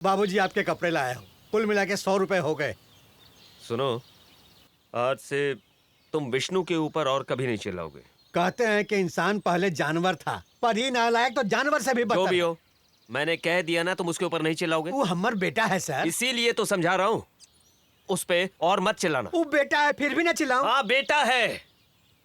बाबूजी आपके कपड़े लाया हूँ, कुल मिला के 100 रुपए हो गए। सुनो, आज से तुम विष्णु के ऊपर और कभी नहीं चिल्लाओगे। कहते हैं कि इंसान पहले जानवर था, पर ये नालायक तो जानवर से भी जो बदतर भी है। हो, मैंने कह दिया ना, तुम उसके ऊपर नहीं चिल्लाओगे। वो हमार बेटा है सर। इसीलिए तो समझा रहा हूँ, उस पे और मत चिल्लाना। वो बेटा है फिर भी ना चिल्लाऊं। हाँ बेटा है,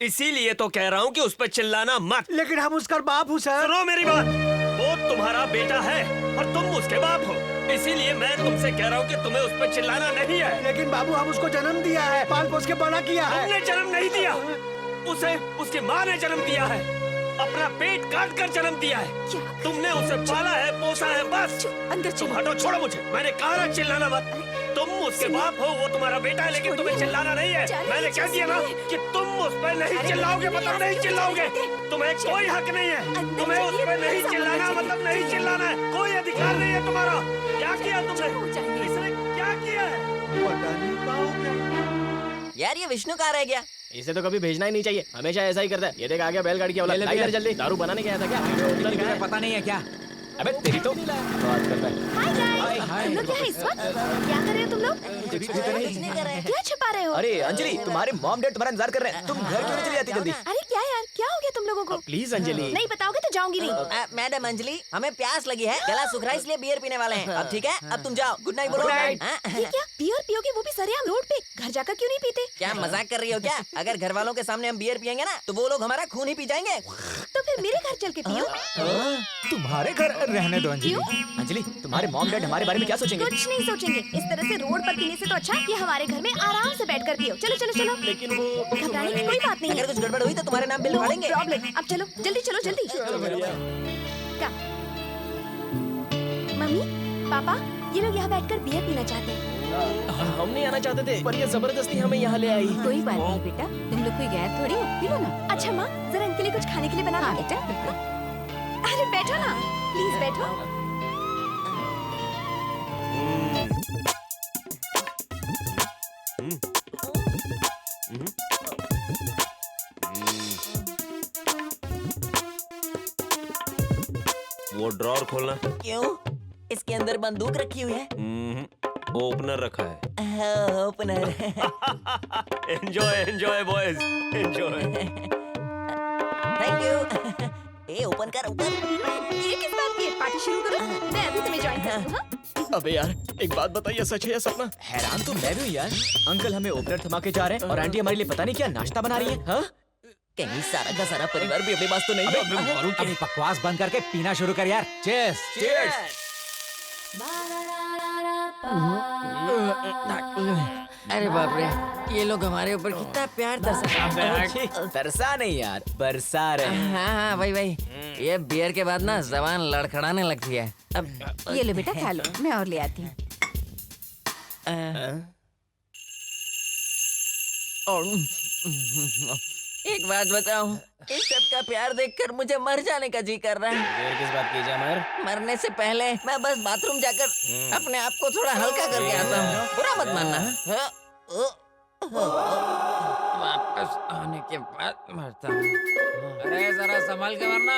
इसीलिए तो कह रहा हूँ कि उस पे चिल्लाना मत। लेकिन हम उसका बाप हूँ सर। सुनो मेरी बात, वो तुम्हारा बेटा है और तुम उसके बाप हो, इसीलिए मैं तुमसे कह रहा हूँ कि तुम्हें उस पर चिल्लाना नहीं है। लेकिन बाबू हम उसको जन्म दिया है, पाल पोस के बड़ा किया है। तुमने जन्म नहीं दिया, उसे उसकी माँ ने जन्म दिया है, अपना पेट काट कर जन्म दिया है। तुमने उसे पाला है, पोसा है, बस। तुम हटो, छोड़ो मुझे। मैंने कहा ना चिल्लाना मत। तुम उसके बाप हो, वो तुम्हारा बेटा है, लेकिन तुम्हें चिल्लाना नहीं है। मैंने कह दिया ना कि तुम उस पर नहीं चिल्लाओगे मतलब नहीं चिल्लाओगे। तुम्हें कोई हक नहीं है, तुम्हें उस पर नहीं चिल्लाना मतलब नहीं चिल्लाना है। कोई अधिकार नहीं है तुम्हारा। क्या किया तुमने? इसने क्या किया है? पता नहीं पाओगे। यार ये विष्णु कहाँ रह गया? इसे तो कभी भेजना ही नहीं चाहिए, हमेशा ऐसा ही करता है। ये देख आ गया बैलगाड़ी की औलाद। ला इधर जल्दी। दारू बनाने गया था क्या? तुम्हें पता नहीं है क्या? अबे तेरी तो बात करता है। हाय गाइस, तुम लोग यहाँ इस वक्त क्या कर रहे हो तुम लोग? कुछ नहीं कर रहे हैं। क्या छिपा रहे हो? अरे अंजलि, तुम्हारे मॉम डैड तुम्हारा इंतजार कर रहे हैं। तुम घर क्यों नहीं चली जाती जल्दी? अरे क्या यार, क्या हो गया तुम लोगों को? प्लीज अंजलि। नहीं बताओगे तो जाऊंगी नहीं। मैडम अंजलि, हमें प्यास लगी है, गला सूख रहा है, इसलिए बियर पीने वाले हैं। अब ठीक है, अब तुम जाओ। गुड नाइट बोलो। ये क्या बियर पियोगे, वो भी सरेआम रोड पे? घर जाकर क्यों नहीं पीते? क्या मजाक कर रही हो क्या? अगर घर वालों के सामने हम बियर पियेंगे ना, तो वो लोग हमारा खून ही पी जाएंगे। तो फिर मेरे घर चल के पियो। तुम्हारे घर रहने दो अंजलि। अंजलि, तुम्हारे मॉम डैड हमारे बारे में क्या सोचेंगे? कुछ नहीं सोचेंगे। इस तरह से रोड पर पीने से तो अच्छा कि हमारे घर में आराम से बैठकर पियो। चलो चलो चलो। लेकिन वो घबराने की कोई बात नहीं अगर है। कुछ गड़बड़ हुई तो तुम्हारे नाम बिल फाड़ेंगे। प्रॉब्लम। अब चलो जल्दी, चलो जल्दी। कम। मम्मी, पापा, ये लोग यहाँ बैठकर बियर पीना चाहते हैं। हम नहीं आना चाहते थे, पर ये जबरदस्ती हमें यहाँ ले आई। कोई बात नहीं बेटा, तुम लोग कोई गैर थोड़ी हो, पी लो ना। अच्छा माँ, जरा इनके लिए कुछ खाने के लिए बना हाँ दो। बेटा, अरे बैठो ना, प्लीज बैठो। वो ड्रॉर खोलना। क्यों? इसके अंदर बंदूक रखी हुई है। ओपनर रखा है। Opener. Enjoy enjoy boys, enjoy. Thank you. A open कर, ओपन। ये किस बात की है? पार्टी शुरू करो, मैं अभी तुम्हें ज्वाइन करूँ। हाँ? अबे यार, एक बात बताइए, सच है या सपना? हैरान तो मैं भी हूँ यार। अंकल हमें ओपनर थमा के जा रहे हैं और आंटी हमारे लिए पता नहीं क्या नाश्ता बना रही है। हाँ? कहीं सारा का सारा परिवार भी अपने पास तो नहीं है। अबे बकवास बंद करके पीना शुरू कर यार। चीयर्स। Cheers! अरे बाप रे, ये लोग हमारे ऊपर कितना प्यार तरसा। तरसा नहीं यार, बरसा रहे हैं। हाँ हाँ भाई भाई, ये बियर के बाद ना जबान लड़खड़ाने लगती है। अब ये लो बेटा खा लो, मैं और ले आती हूँ। एक बात बताऊं, इस सब का प्यार देखकर मुझे मर जाने का जी कर रहा है। ये किस बात की जामर? मरने से पहले मैं बस बाथरूम जाकर अपने आप को थोड़ा हल्का करके आता हूँ। बुरा मत मानना। वापस आने के बाद मरता हूँ। अरे जरा संभाल के मरना।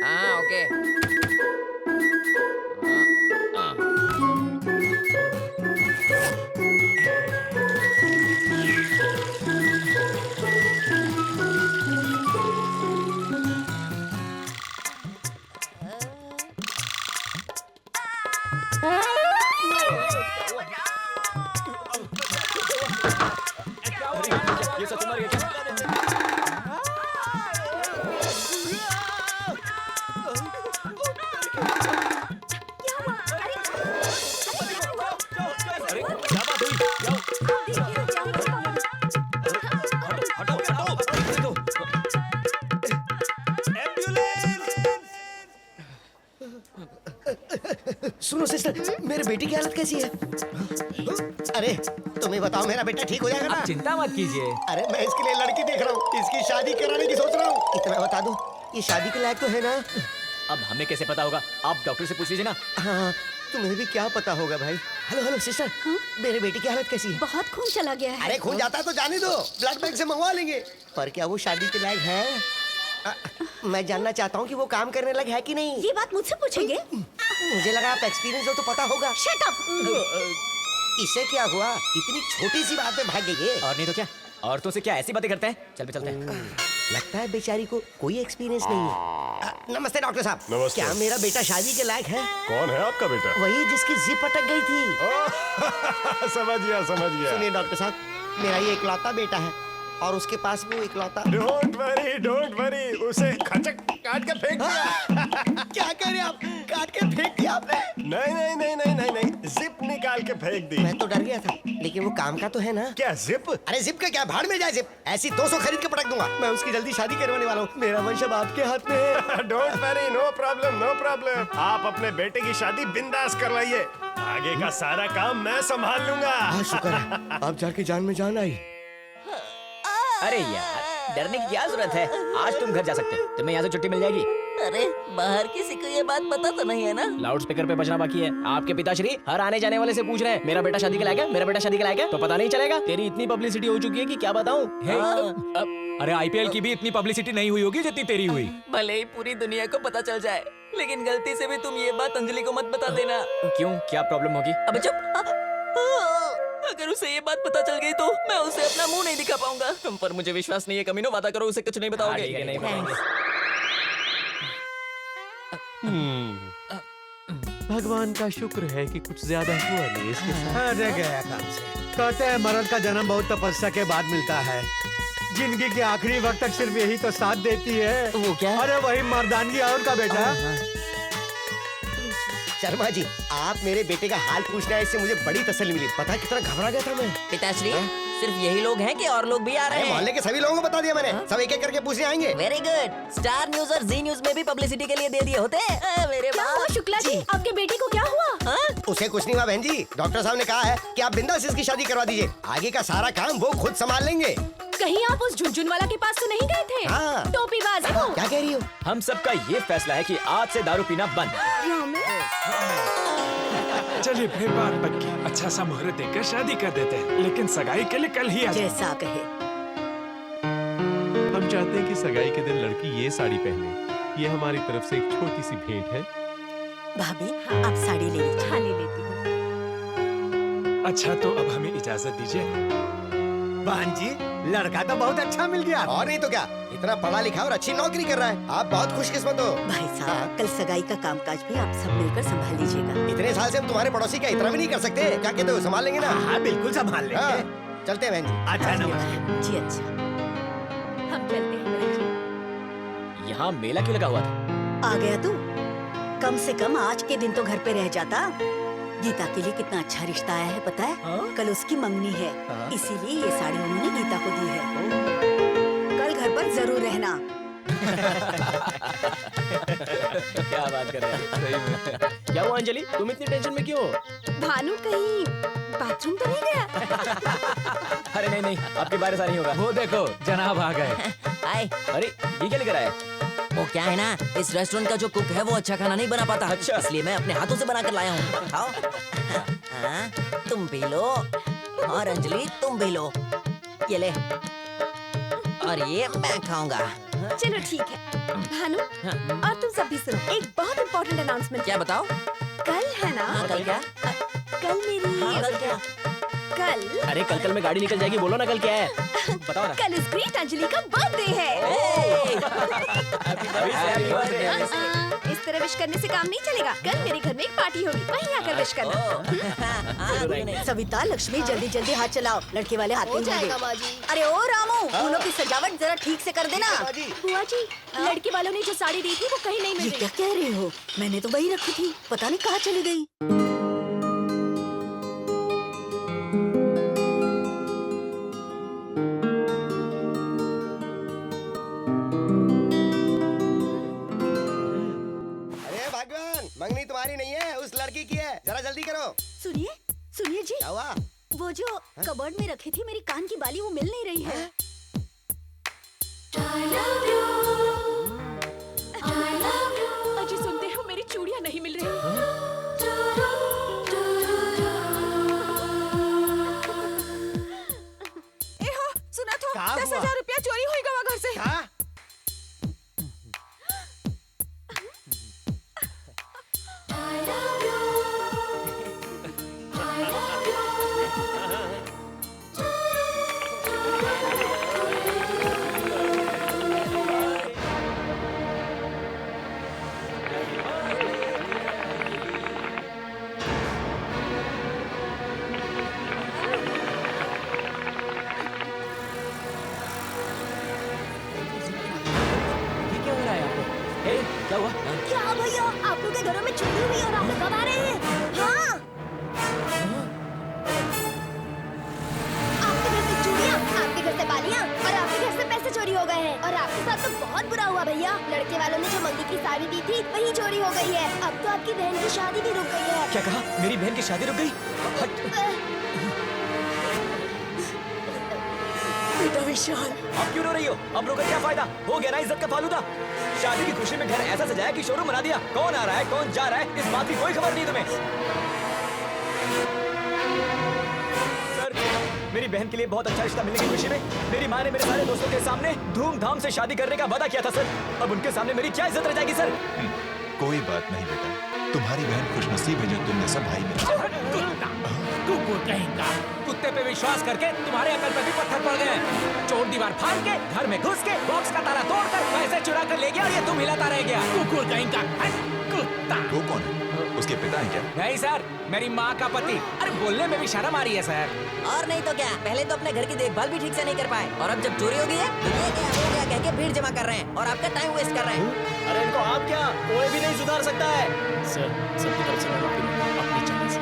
हाँ ओके। ये सच मर गया क्या? अरे क्या बात हुई? हटो हटो, सुनो सिस्टर, मेरे बेटी की हालत कैसी है? अरे तुम्हें बताओ, मेरा बेटा ठीक हो जाएगा ना? आप चिंता मत कीजिए। अरे मैं इसके लिए लड़की देख रहा हूँ, इसकी शादी कराने की सोच रहा हूँ। इतना बता दो, ये शादी के लायक तो है ना? अब हमें कैसे पता होगा? आप डॉक्टर से पूछ लीजिए ना। हाँ, तुम्हें भी क्या पता होगा भाई। हेलो हेलो सिस्टर, मेरे बेटे की हालत कैसी है? बहुत खून चला गया है। अरे खून जाता है तो जाने दो, ब्लड बैंक से मंगवा लेंगे। पर क्या वो शादी के लायक है? मैं जानना चाहता हूँ कि वो काम करने लायक है कि नहीं। ये बात मुझसे पूछेंगे? मुझे लगा आप एक्सपीरियंस हो तो पता होगा। Shut up. इसे क्या हुआ? इतनी छोटी सी बात पे भाग गई है। और नहीं तो क्या, औरतों से क्या ऐसी बातें करते हैं। चल पे चलते हैं। लगता है बेचारी को कोई एक्सपीरियंस नहीं है। नमस्ते डॉक्टर साहब। नमस्ते। क्या मेरा बेटा शादी के लायक है? कौन है आपका बेटा? वही जिसकी जिप अटक गई थी। समझ गया समझ गया। सुनिए डॉक्टर साहब, मेरा ये इकलौता बेटा है और उसके पास वो इकलौता। डोंट वरी, उसे खचक काट के फेंक दिया। क्या कह रहे आप? काट के फेंक दिया आपने? नहीं, जिप निकाल के फेंक दी। मैं तो डर गया था, लेकिन वो काम का तो है ना। क्या जिप? अरे जिप का क्या, भाड़ में जाए जिप। ऐसी 200 खरीद के पटक दूंगा। मैं उसकी जल्दी शादी करवाने वाला हूँ। मेरा वंश अब आपके हाथ में है। Don't worry, no problem. आप अपने बेटे की शादी बिंदास करवाइए। आगे का सारा काम मैं संभाल लूंगा। शुक्र है, आप जाके जान में जान आई। अरे यार, डरने की क्या जरूरत है। आज तुम घर जा सकते हो, तुम्हें यहाँ से छुट्टी मिल जाएगी। अरे बाहर किसी को ये बात पता तो नहीं है ना? लाउड स्पीकर पे बजना बाकी है। आपके पिताश्री हर आने जाने वाले से पूछ रहे हैं, मेरा बेटा शादी के लायक है, मेरा बेटा शादी के लायक है। तो पता नहीं चलेगा? तेरी इतनी पब्लिसिटी हो चुकी है कि क्या बताऊं। अरे आईपीएल की भी इतनी पब्लिसिटी नहीं हुई होगी जितनी तेरी हुई। भले ही पूरी दुनिया को पता चल जाए, लेकिन गलती से भी तुम ये बात अंजलि को मत बता देना। क्यों, क्या प्रॉब्लम होगी? अबे चुप। अगर उसे ये बात पता चल गई तो मैं उसे अपना मुंह नहीं दिखा पाऊंगा। तुम पर मुझे विश्वास नहीं है कमीनो, वादा करो उसे कुछ नहीं बताओगे। ठीक है, नहीं बताएंगे। भगवान का शुक्र है कि कुछ ज्यादा हुआ नहीं इसके साथ। अरे गया काम से। कहते हैं मर्द का जन्म बहुत तपस्या के बाद मिलता है। जिंदगी के आखिरी वक्त तक सिर्फ यही तो साथ देती है। वो क्या? अरे वही मर्दानगी और का बेटा। शर्मा जी, आप मेरे बेटे का हाल पूछना है, इससे मुझे बड़ी तसल्ली मिली। पता है कितना घबरा गया था मैं। पिताश्री, सिर्फ यही लोग हैं कि और लोग भी आ रहे अरे हैं? मोहल्ले के सभी लोगों को बता दिया मैंने। सब एक एक करके पूछने आएंगे। Very good. स्टार न्यूज और जी न्यूज में भी पब्लिसिटी के लिए दे दिए होते। मेरे क्या हुआ शुक्ला जी? आपके बेटे को क्या हुआ? उसे कुछ नहीं हुआ बहन जी। डॉक्टर साहब ने कहा है कि आप बिंदास इसकी शादी करवा दीजिए। आगे का सारा काम वो खुद संभाल लेंगे। कहीं आप उस झुनझुन वाला के पास तो नहीं गए थे? हाँ। टोपीबाज है वो। क्या कह रही हो? हम सबका ये फैसला है कि आज से दारू पीना बंद। चलिए फिर बात पक्की। अच्छा सा मुहूर्त देखकर शादी कर देते हैं, लेकिन सगाई के लिए कल ही आ जाओ। जैसा कहे। हम चाहते हैं कि सगाई के दिन लड़की ये साड़ी पहने। ये हमारी तरफ से एक छोटी सी भेंट है। भाभी, आप साड़ी ले लीजिए। हाँ, ले लेती हूँ। अच्छा तो अब हमें इजाजत दीजिए। बहन जी, लड़का तो बहुत अच्छा मिल गया। और नहीं तो क्या, इतना पढ़ा लिखा और अच्छी नौकरी कर रहा है। आप बहुत खुशकिस्मत हो। भाई साहब, कल सगाई का कामकाज भी आप सब मिलकर संभाल लीजिएगा। इतने साल से हम तुम्हारे पड़ोसी का इतना भी नहीं कर सकते। क्या कहते हो, संभाल लेंगे ना? हाँ बिल्कुल संभाल लेंगे। हाँ, चलते हैं बहन जी। अच्छा नमस्ते। जी अच्छा। हम चलते हैं। यहाँ मेला क्यों लगा हुआ था? आ गया तू? कम से कम आज के दिन तो घर पे रह जाता। गीता के लिए कितना अच्छा रिश्ता आया है पता है? कल उसकी मंगनी है, इसीलिए ये साड़ी उन्होंने गीता को दी है। कल घर पर जरूर रहना। क्या बात कर रहे हैं? सही में। क्या हुआ अंजलि, तुम इतनी टेंशन में क्यों हो? भानु कहीं बाथरूम तो नहीं गया? अरे नहीं, आपके बारे सारी होगा। वो देखो जनाब आ गए। हाय। अरे ये क्या लेकर आया? वो क्या है ना, इस रेस्टोरेंट का जो कुक है वो अच्छा खाना नहीं बना पाता। अच्छा। इसलिए मैं अपने हाथों से बना कर लाया हूँ। खाओ। हाँ, तुम भी लो और अंजलि तुम भी लो। ये ले। और ये मैं खाऊंगा। चलो ठीक है। भानु, और तुम सब भी सुनो, एक बहुत इम्पोर्टेंट अनाउंसमेंट। क्या बताओ? कल है ना? हाँ, कल क्या? कल मेरी। हाँ, कल क्या? कल। अरे कल में गाड़ी निकल जाएगी, बोलो ना कल क्या है? बताओ ना। कल इस ग्रेट अंजलि का बर्थडे है। इस तरह विश करने से काम नहीं चलेगा। कल मेरे घर में एक पार्टी होगी, वहीं आकर विश करना। सविता, लक्ष्मी, जल्दी जल्दी हाथ चलाओ, लड़के वाले हाथ नहीं होंगे। अरे ओ रामू, फूलों की सजावट जरा ठीक से कर देना। बुआ जी, लड़के वालों ने जो साड़ी दी थी वो कहीं नहीं मिल ये रही। क्या कह रहे हो? मैंने तो वही रखी थी, पता नहीं कहाँ चली गई। मंगनी तुम्हारी नहीं है, उस लड़की की है। जरा जल्दी करो। सुनिए सुनिए जी, क्या हुआ? वो जो कबर्ड में रखी थी मेरी कान की बाली, वो मिल नहीं रही है। अजी सुनते हो, मेरी चूड़ियां नहीं मिल रही। ए हो, सुना तो 10,000 रुपया चोरी हुई गवा घर से। क्या? तो बहुत बुरा हुआ भैया। लड़के वालों ने जो मंगी की साड़ी दी थी वही चोरी हो गई है। अब तो आपकी बहन की शादी भी रुक गई है। क्या कहा? मेरी बहन की शादी रुक गई? बेटा विशाल, अब क्यों रो रही हो? अब रोकर क्या फायदा? हो गया ना इज्जत का फालूदा। शादी की खुशी में घर ऐसा सजाया कि शोरूम बना दिया। कौन आ रहा है, कौन जा रहा है, इस बात की कोई खबर नहीं तुम्हें। सर, मेरी बहन के लिए बहुत अच्छा रिश्ता मिलने की खुशी में मेरी माँ ने मेरे सारे दोस्तों के सामने धूमधाम से शादी करने का वादा किया था सर। अब उनके सामने मेरी क्या इज्जत रह जाएगी सर? कोई बात नहीं बेटा, तुम्हारी बहन खुशनसीब है जो तुमने सब भाई मिला। कुकुर कहेगा। कुत्ते पे विश्वास करके तुम्हारे अकल पे भी पत्थर पड़ गए। चोर दीवार फाड़ के, घर में घुस के, बॉक्स का ताला तोड़कर पैसे चुरा कर ले गया और ये तुम हिलाता रह गया। कुकुर कहेगा। कुत्ता। वो कौन है? उसके पिता हैं क्या? नहीं सर, मेरी माँ का पति। अरे बोलने में भी शर्म आ रही है सर। और नहीं तो क्या, पहले तो अपने घर की देखभाल भी ठीक से नहीं कर पाए और अब जब चोरी हो गई है तो ये क्या वो क्या कह के भीड़ जमा कर रहे हैं और आपका टाइम वेस्ट कर रहे हैं। अरे इनको आप क्या, कोई भी नहीं सुधार सकता है। सर, सबकी तरफ से मैं माफी मांगता हूं, अपनी चैनल से।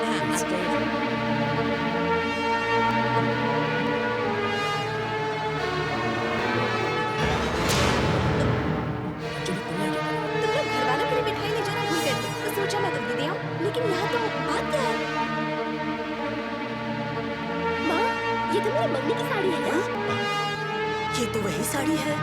तुम लोग घर वालों के लिए मिठाई ले जाना भूल गए थे, तो सोचा मैं तुम दे आऊं। लेकिन यहाँ तो बात क्या है? माँ, ये तो मेरी मम्मी की साड़ी है ना? ये तो वही साड़ी है।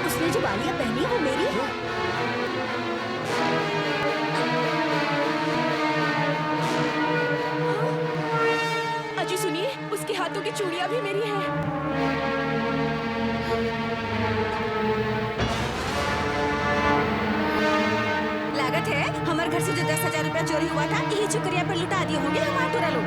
उसने जो बालियाँ पहनी वो मेरी है। अजी सुनिए, उसके हाथों की चूड़ियाँ भी मेरी हैं। लागत है हमारे घर से जो 10,000 रुपया चोरी हुआ था, ये चुकरिया पर लुटा दिए होंगे हमारे लोग।